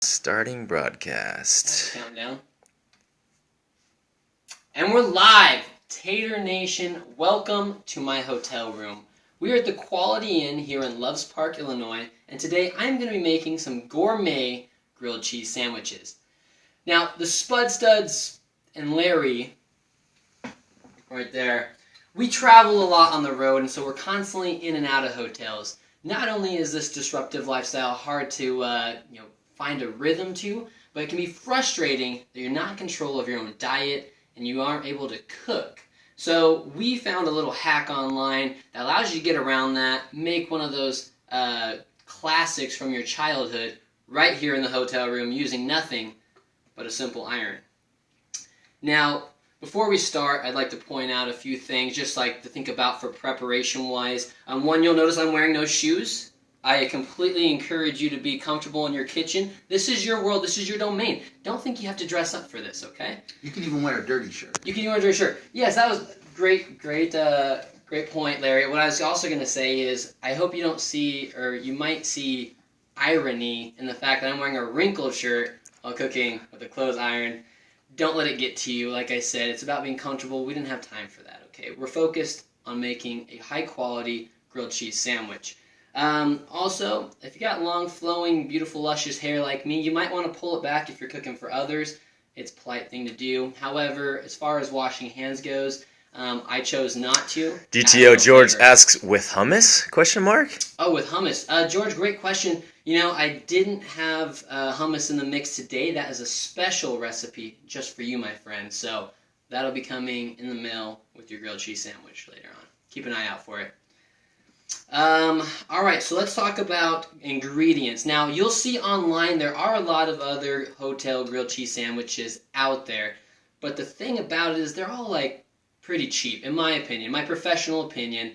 Starting broadcast. Countdown. And we're live! Tater Nation, welcome to my hotel room. We are at the Quality Inn here in Loves Park, Illinois, and today I'm going to be making some gourmet grilled cheese sandwiches. Now, the Spud Studs and Larry, right there, we travel a lot on the road, and so we're constantly in and out of hotels. Not only is this disruptive lifestyle hard to find a rhythm to, but it can be frustrating that you're not in control of your own diet and you aren't able to cook. So we found a little hack online that allows you to get around that, make one of those classics from your childhood right here in the hotel room using nothing but a simple iron. Now, before we start, I'd like to point out a few things just like to think about for preparation-wise. One, you'll notice I'm wearing no shoes. I completely encourage you to be comfortable in your kitchen. This is your world. This is your domain. Don't think you have to dress up for this, okay? You can even wear a dirty shirt. You can even wear a dirty shirt. Yes, that was great point, Larry. What I was also going to say is I hope you don't see, or you might see, irony in the fact that I'm wearing a wrinkled shirt while cooking with a clothes iron. Don't let it get to you. Like I said, it's about being comfortable. We didn't have time for that, okay? We're focused on making a high-quality grilled cheese sandwich. Also, if you got long, flowing, beautiful, luscious hair like me, you might want to pull it back if you're cooking for others. It's a polite thing to do. However, as far as washing hands goes, I chose not to. DTO George asks, with hummus? Question mark? Oh, with hummus. George, great question. You know, I didn't have hummus in the mix today. That is a special recipe just for you, my friend. So that'll be coming in the mail with your grilled cheese sandwich later on. Keep an eye out for it. Alright, so let's talk about ingredients. Now, you'll see online there are a lot of other hotel grilled cheese sandwiches out there. But the thing about it is they're all, like, pretty cheap, in my opinion. My professional opinion.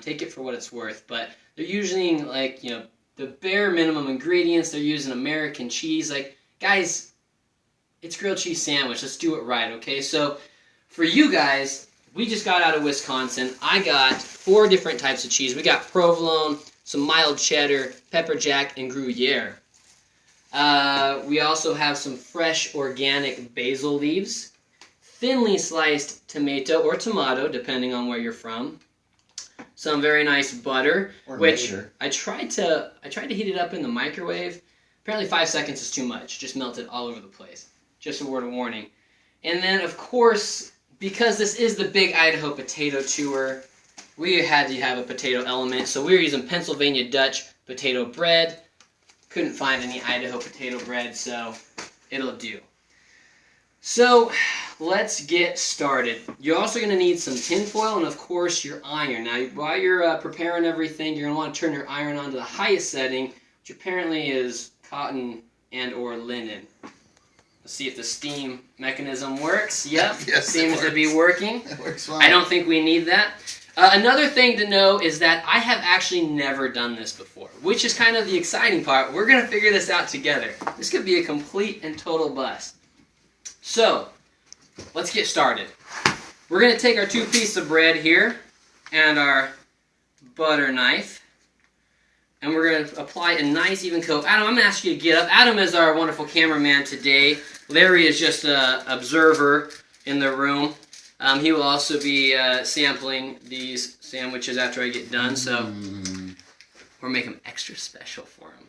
Take it for what it's worth. But they're using, like, the bare minimum ingredients. They're using American cheese. Like, guys, it's grilled cheese sandwich. Let's do it right, okay? So, for you guys, we just got out of Wisconsin. I got 4 different types of cheese. We got provolone, some mild cheddar, pepper jack, and Gruyere. We also have some fresh organic basil leaves, thinly sliced tomato or tomato, depending on where you're from. Some very nice butter, which I tried to heat it up in the microwave. Apparently 5 seconds is too much. Just melted all over the place. Just a word of warning. And then, of course, because this is the Big Idaho Potato Tour, we had to have a potato element, so we were using Pennsylvania Dutch potato bread. Couldn't find any Idaho potato bread, so it'll do. So, let's get started. You're also going to need some tin foil and, of course, your iron. Now, while you're preparing everything, you're going to want to turn your iron on to the highest setting, which apparently is cotton and or linen. Let's see if the steam mechanism works. Yep, yes, seems to be working. It works fine. I don't think we need that. Another thing to know is that I have actually never done this before, which is kind of the exciting part. We're going to figure this out together. This could be a complete and total bust. So, let's get started. We're going to take our 2 pieces of bread here and our butter knife. And we're going to apply a nice even coat. Adam, I'm going to ask you to get up. Adam is our wonderful cameraman today. Larry is just an observer in the room. He will also be sampling these sandwiches after I get done, so we're making them extra special for him.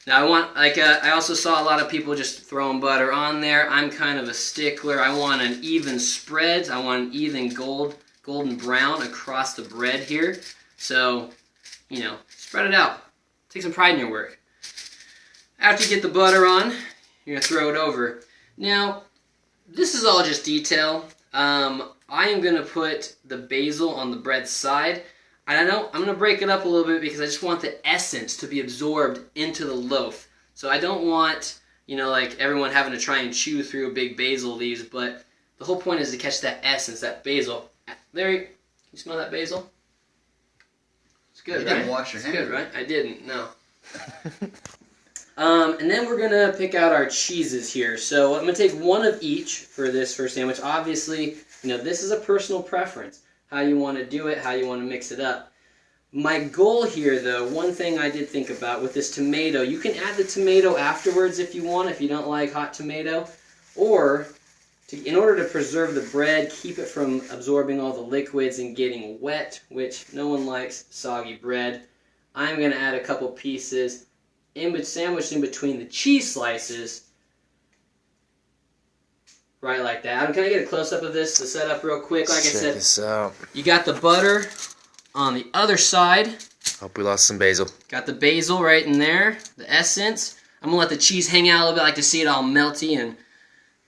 Now, I also saw a lot of people just throwing butter on there. I'm kind of a stickler. I want an even spread. I want an even golden brown across the bread here. So, spread it out. Take some pride in your work. After you get the butter on, you're going to throw it over. Now, this is all just detail. I am going to put the basil on the bread side. I'm going to break it up a little bit because I just want the essence to be absorbed into the loaf. So I don't want, like everyone having to try and chew through big basil leaves, but the whole point is to catch that essence, that basil. Larry, can you smell that basil? It's good, right? You didn't wash your hands. It's good, right? I didn't, no. And then we're going to pick out our cheeses here. So I'm going to take one of each for this first sandwich. Obviously, this is a personal preference, how you want to do it, how you want to mix it up. My goal here, though, one thing I did think about with this tomato, you can add the tomato afterwards if you want, if you don't like hot tomato, or in order to preserve the bread, keep it from absorbing all the liquids and getting wet, which no one likes soggy bread, I'm going to add a couple pieces sandwiched in between the cheese slices, right like that. Can I get a close-up of this to set up real quick? Like I said, Check this out. you got the butter on the other side. Hope we lost some basil. Got the basil right in there, the essence. I'm going to let the cheese hang out a little bit. I like to see it all melty and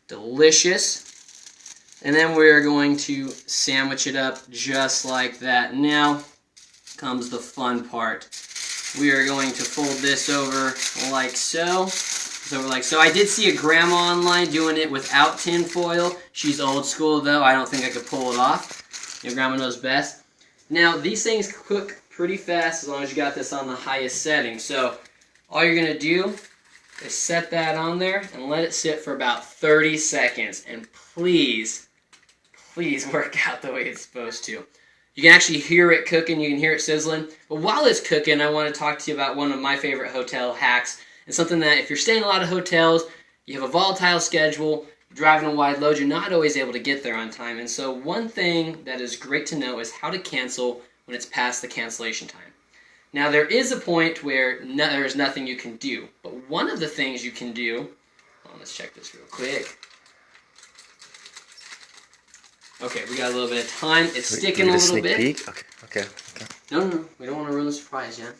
delicious. And then we're going to sandwich it up just like that. Now comes the fun part. We are going to fold this over like so. I did see a grandma online doing it without tin foil. She's old school though. I don't think I could pull it off. Your grandma knows best. Now these things cook pretty fast as long as you got this on the highest setting. So all you're going to do is set that on there and let it sit for about 30 seconds. And please work out the way it's supposed to. You can actually hear it cooking, you can hear it sizzling. But while it's cooking, I want to talk to you about one of my favorite hotel hacks. It's something that if you're staying in a lot of hotels, you have a volatile schedule, you're driving a wide load, you're not always able to get there on time. And so one thing that is great to know is how to cancel when it's past the cancellation time. Now there is a point where there's nothing you can do. But one of the things you can do, let's check this real quick. Okay, we got a little bit of time. It's sticking a little bit. Peek? Okay. No. We don't want to ruin the surprise yet.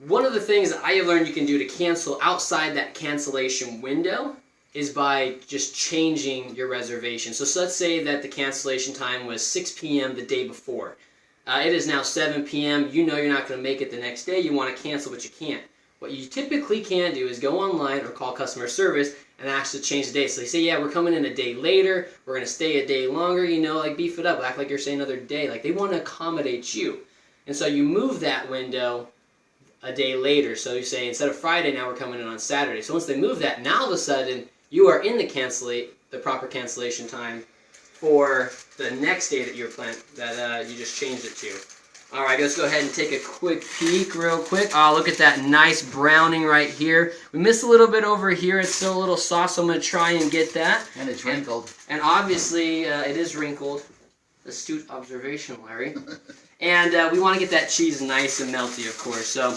One of the things that I have learned you can do to cancel outside that cancellation window is by just changing your reservation. So let's say that the cancellation time was 6 p.m. the day before. It is now 7 p.m. You know you're not going to make it the next day. You want to cancel, but you can't. What you typically can do is go online or call customer service and ask to change the date. So they say, yeah, we're coming in a day later. We're going to stay a day longer. Beef it up. Act like you're staying another day. Like they want to accommodate you. And so you move that window a day later. So you say, instead of Friday, now we're coming in on Saturday. So once they move that, now all of a sudden, you are in the proper cancellation time for the next day that you just changed it to. All right, let's go ahead and take a quick peek real quick. Oh, look at that nice browning right here. We missed a little bit over here. It's still a little soft, so I'm going to try and get that. And it's wrinkled. And obviously, it is wrinkled. Astute observation, Larry. And we want to get that cheese nice and melty, of course. So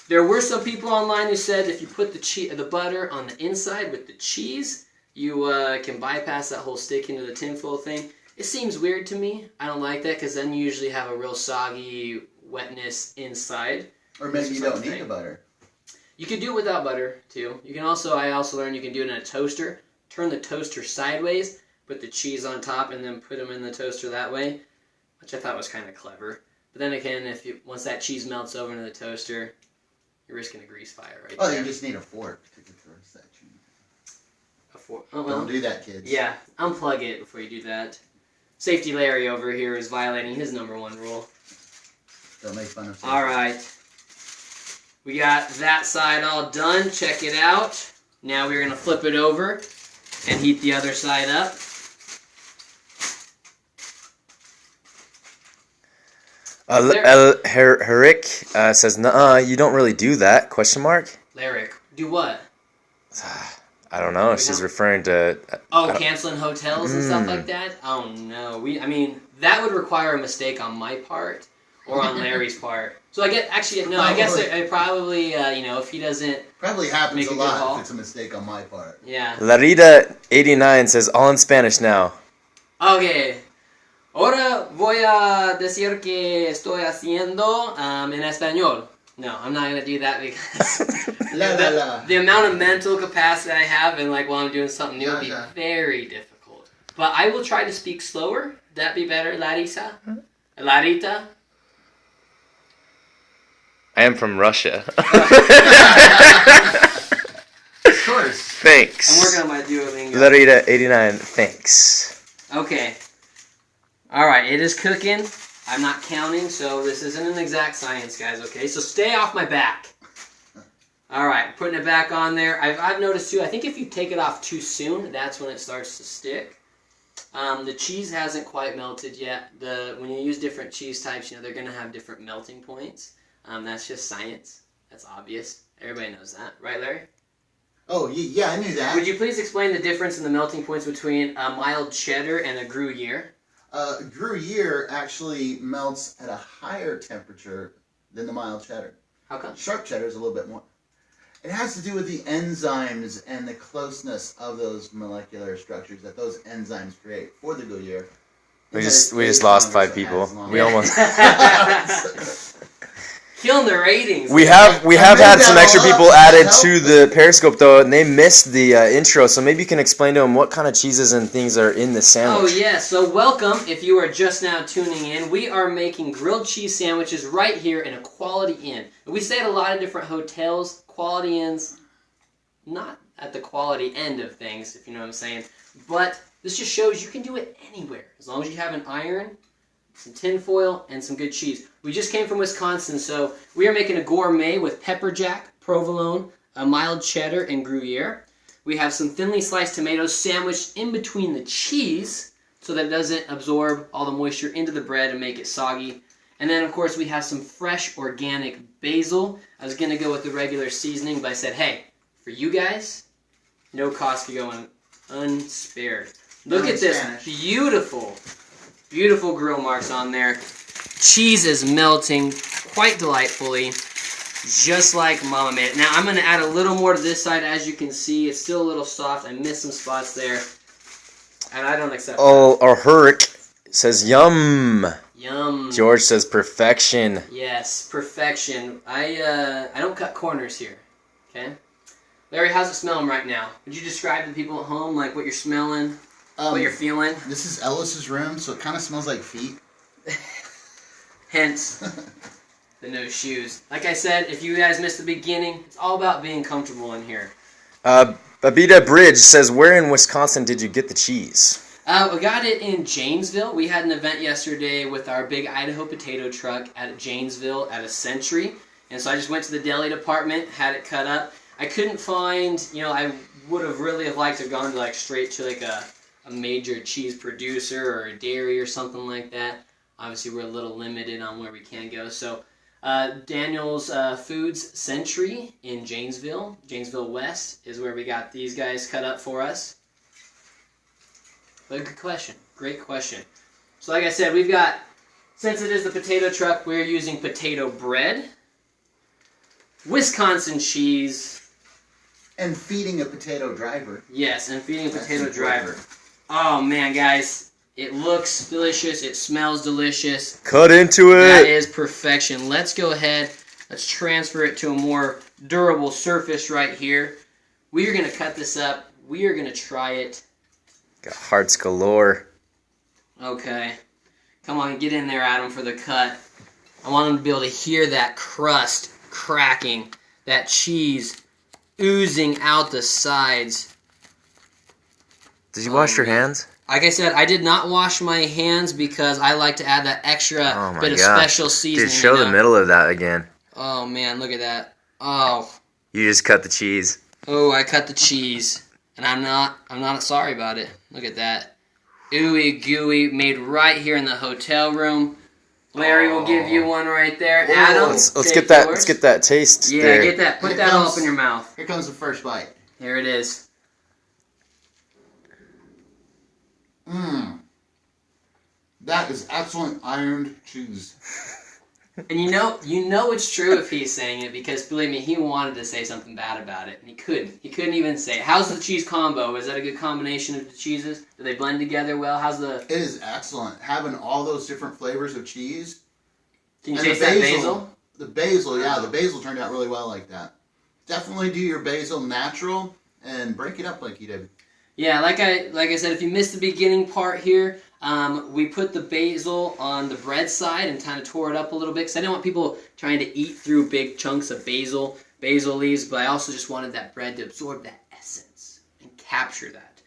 there were some people online who said if you put the butter on the inside with the cheese, you can bypass that whole sticking to the tinfoil thing. It seems weird to me. I don't like that because then you usually have a real soggy wetness inside. Or maybe you don't need the butter. You can do it without butter too. You can also, I also learned you can do it in a toaster. Turn the toaster sideways, put the cheese on top, and then put them in the toaster that way, which I thought was kind of clever. But then again, once that cheese melts over into the toaster, you're risking a grease fire right there. You just need a fork to traverse that cheese. A fork? Don't do that, kids. Yeah, unplug it before you do that. Safety Larry over here is violating his #1 rule. Don't make fun of safety. All right. We got that side all done. Check it out. Now we're going to flip it over and heat the other side up. Herrick says, "Nuh-uh, you don't really do that?" ? Lyric, do what? I don't know. She's referring to. Canceling hotels and stuff like that. Oh no, that would require a mistake on my part or on Larry's part. So I guess it probably if he doesn't. Probably happens make a lot if it's a mistake on my part. Yeah. Larita89 says, all in Spanish now. Okay. Ahora voy a decir que estoy haciendo en español. No, I'm not going to do that because the amount of mental capacity I have and while I'm doing something new would be very difficult. But I will try to speak slower. That'd be better, Larita? Larita? I am from Russia. Of course. Thanks. I'm working on my Duolingo. Larita89, thanks. Okay. Alright, it is cooking. I'm not counting, so this isn't an exact science, guys, okay? So stay off my back. Alright, putting it back on there. I've noticed, too, I think if you take it off too soon, that's when it starts to stick. The cheese hasn't quite melted yet. When you use different cheese types, they're going to have different melting points. That's just science. That's obvious. Everybody knows that, right, Larry? Oh, yeah, I knew that. Would you please explain the difference in the melting points between a mild cheddar and a Gruyere? Gruyere actually melts at a higher temperature than the mild cheddar. How come? Sharp cheddar is a little bit more. It has to do with the enzymes and the closeness of those molecular structures that those enzymes create for the Gruyere. We just lost 5 people. We almost. Killing the ratings. We have had some extra people added to the Periscope though, and they missed the intro. So maybe you can explain to them what kind of cheeses and things are in the sandwich. Oh yeah. So welcome if you are just now tuning in. We are making grilled cheese sandwiches right here in a Quality Inn. We stay at a lot of different hotels. Quality Inns, not at the quality end of things, if you know what I'm saying. But this just shows you can do it anywhere as long as you have an iron, some tin foil, and some good cheese. We just came from Wisconsin, so we are making a gourmet with pepper jack, provolone, a mild cheddar, and Gruyere. We have some thinly sliced tomatoes sandwiched in between the cheese so that it doesn't absorb all the moisture into the bread and make it soggy. And then, of course, we have some fresh organic basil. I was going to go with the regular seasoning, but I said, hey, for you guys, no cost could go unspared. Look at this beautiful, beautiful grill marks on there. Cheese is melting quite delightfully, just like Mama made it. Now, I'm going to add a little more to this side. As you can see, it's still a little soft. I missed some spots there, and I don't accept that. Or Hurrick says yum. Yum. George says perfection. Yes, perfection. I don't cut corners here. Okay? Larry, how's it smelling right now? Would you describe to the people at home like what you're smelling, what you're feeling? This is Ellis's room, so it kind of smells like feet. Hence the no shoes. Like I said, if you guys missed the beginning, it's all about being comfortable in here. Babita Bridge says, where in Wisconsin did you get the cheese? We got it in Janesville. We had an event yesterday with our big Idaho potato truck at Janesville at a Century. And so I just went to the deli department, had it cut up. I couldn't find, I would have really liked to have gone to straight to a major cheese producer or a dairy or something like that. Obviously, we're a little limited on where we can go. So Daniel's Foods Century in Janesville West is where we got these guys cut up for us. But good question. Great question. So like I said, we've got, since it is the potato truck, we're using potato bread, Wisconsin cheese. And feeding a potato driver. Yes, and feeding a potato driver. Oh man, guys. It looks delicious. It smells delicious. Cut into it. That is perfection. Let's go ahead. Let's transfer it to a more durable surface right here. We are going to cut this up. We are going to try it. Got hearts galore. Okay. Come on, get in there, Adam, for the cut. I want them to be able to hear that crust cracking, that cheese oozing out the sides. Did you wash your hands? Like I said, I did not wash my hands because I like to add that extra bit of special seasoning. Dude, show the middle of that again. Oh, man, look at that. Oh. You just cut the cheese. Oh, I cut the cheese. And I'm not sorry about it. Look at that. Ooey gooey, made right here in the hotel room. Larry will give you one right there. Adam, let's get that. Let's get that taste. Yeah, there. get that. Put that all up in your mouth. Here comes the first bite. Here it is. That is excellent ironed cheese. And you know it's true if he's saying it, because believe me, he wanted to say something bad about it, and he couldn't. He couldn't even say it. How's the cheese combo? Is that a good combination of the cheeses? Do they blend together well? It is excellent. Having all those different flavors of cheese. Can you taste that basil? The basil, yeah. The basil turned out really well like that. Definitely do your basil natural and break it up like you did. Yeah, like I said, if you missed the beginning part here, we put the basil on the bread side and kind of tore it up a little bit because I didn't want people trying to eat through big chunks of basil leaves, but I also just wanted that bread to absorb that essence and capture that.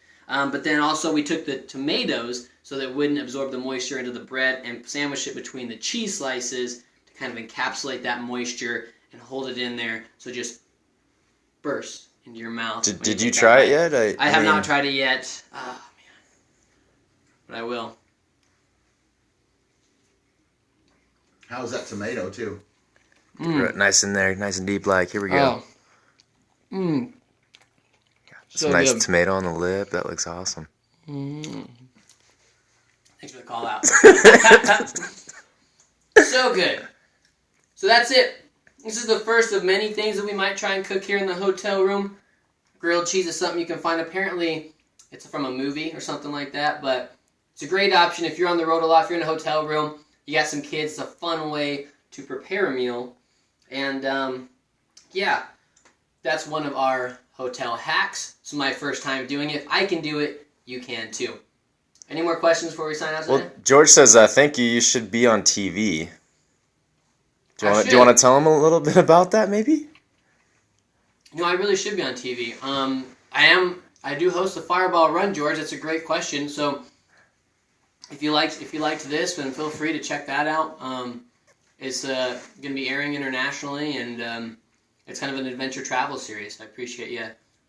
But then also we took the tomatoes so that it wouldn't absorb the moisture into the bread and sandwiched it between the cheese slices to kind of encapsulate that moisture and hold it in there so it just bursts into your mouth. Did you try it yet? I have not tried it yet. but I will. How's that tomato too? Nice in there, nice and deep. Like here we go. Oh. Mmm. Some nice tomato on the lip. That looks awesome. Mm. Thanks for the call out. So good. So that's it. This is the first of many things that we might try and cook here in the hotel room. Grilled cheese is something you can find. Apparently, it's from a movie or something like that, but it's a great option if you're on the road a lot, if you're in a hotel room, you got some kids, it's a fun way to prepare a meal. And, yeah, that's one of our hotel hacks. It's my first time doing it. If I can do it, you can too. Any more questions before we sign out today? Well, George says, thank you. You should be on TV. Do you want to tell him a little bit about that, maybe? No, I really should be on TV. I do host the Fireball Run, George. That's a great question. So, if you liked this, then feel free to check that out. It's going to be airing internationally, and it's kind of an adventure travel series. I appreciate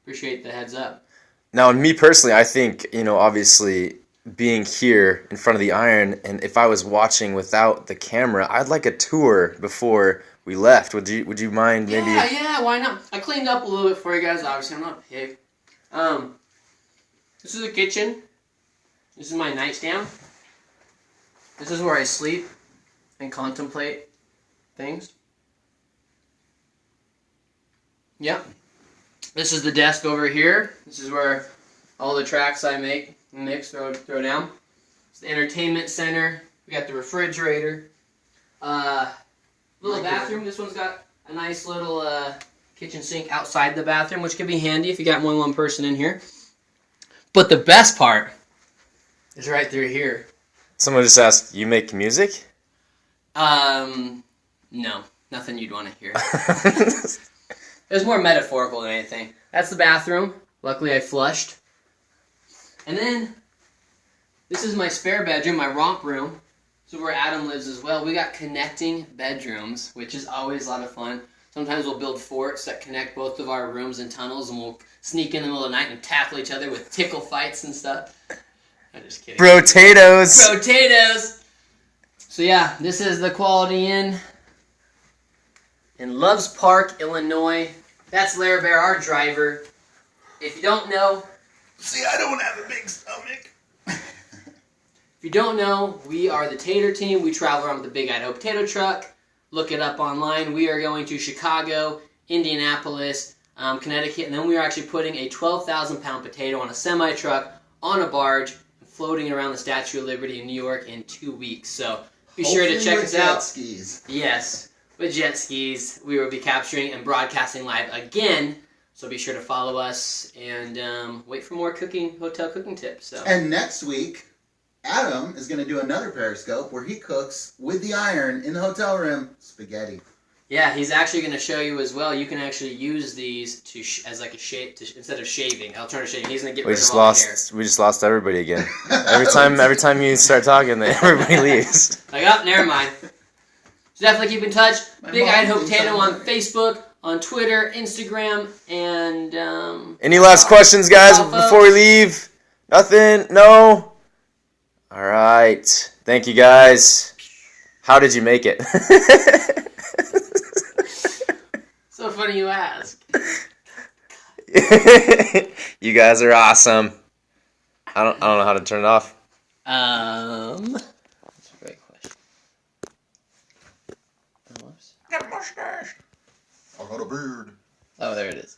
the heads up. Now, me personally, I think, obviously being here in front of the iron, and if I was watching without the camera, I'd like a tour before we left. Would you mind maybe? Yeah, why not? I cleaned up a little bit for you guys. Obviously, I'm not a pig. This is the kitchen. This is my nightstand. This is where I sleep and contemplate things. Yep. This is the desk over here. This is where all the tracks I mix, throw down. It's the entertainment center. We got the refrigerator. Little bathroom. This one's got a nice little kitchen sink outside the bathroom, which can be handy if you got more than one person in here. But the best part is right through here. Someone just asked, you make music? No, nothing you'd want to hear. It was more metaphorical than anything. That's the bathroom. Luckily, I flushed. And then, this is my spare bedroom, my romp room. This is where Adam lives as well. We got connecting bedrooms, which is always a lot of fun. Sometimes we'll build forts that connect both of our rooms and tunnels, and we'll sneak in the middle of the night and tackle each other with tickle fights and stuff. I'm just kidding. Potatoes! So yeah, this is the Quality Inn in Loves Park, Illinois. That's Larry Bear, our driver. If you don't know... See, I don't have a big stomach. If you don't know, we are the Tater Team. We travel around with the Big Idaho Potato Truck. Look it up online. We are going to Chicago, Indianapolis, Connecticut, and then we are actually putting a 12,000-pound potato on a semi-truck on a barge, floating around the Statue of Liberty in New York in 2 weeks. So be sure to check us out. Jet skis. Yes, with jet skis. We will be capturing and broadcasting live again. So be sure to follow us and wait for more hotel cooking tips. So. And next week, Adam is going to do another Periscope where he cooks with the iron in the hotel room spaghetti. Yeah, he's actually going to show you as well. You can actually use these as like a shape instead of shaving. Alternative shaving. He's going to get rid of all the hair. We just lost everybody again. Every time you start talking, everybody leaves. Like, oh, never mind. So definitely keep in touch. Big Idaho Potato on Facebook, on Twitter, Instagram, and any last questions, guys, before we leave? Nothing? No? All right. Thank you, guys. How did you make it? So funny you ask. You guys are awesome. I don't know how to turn it off. That's a great question. I got a mustache. I got a beard. Oh, there it is.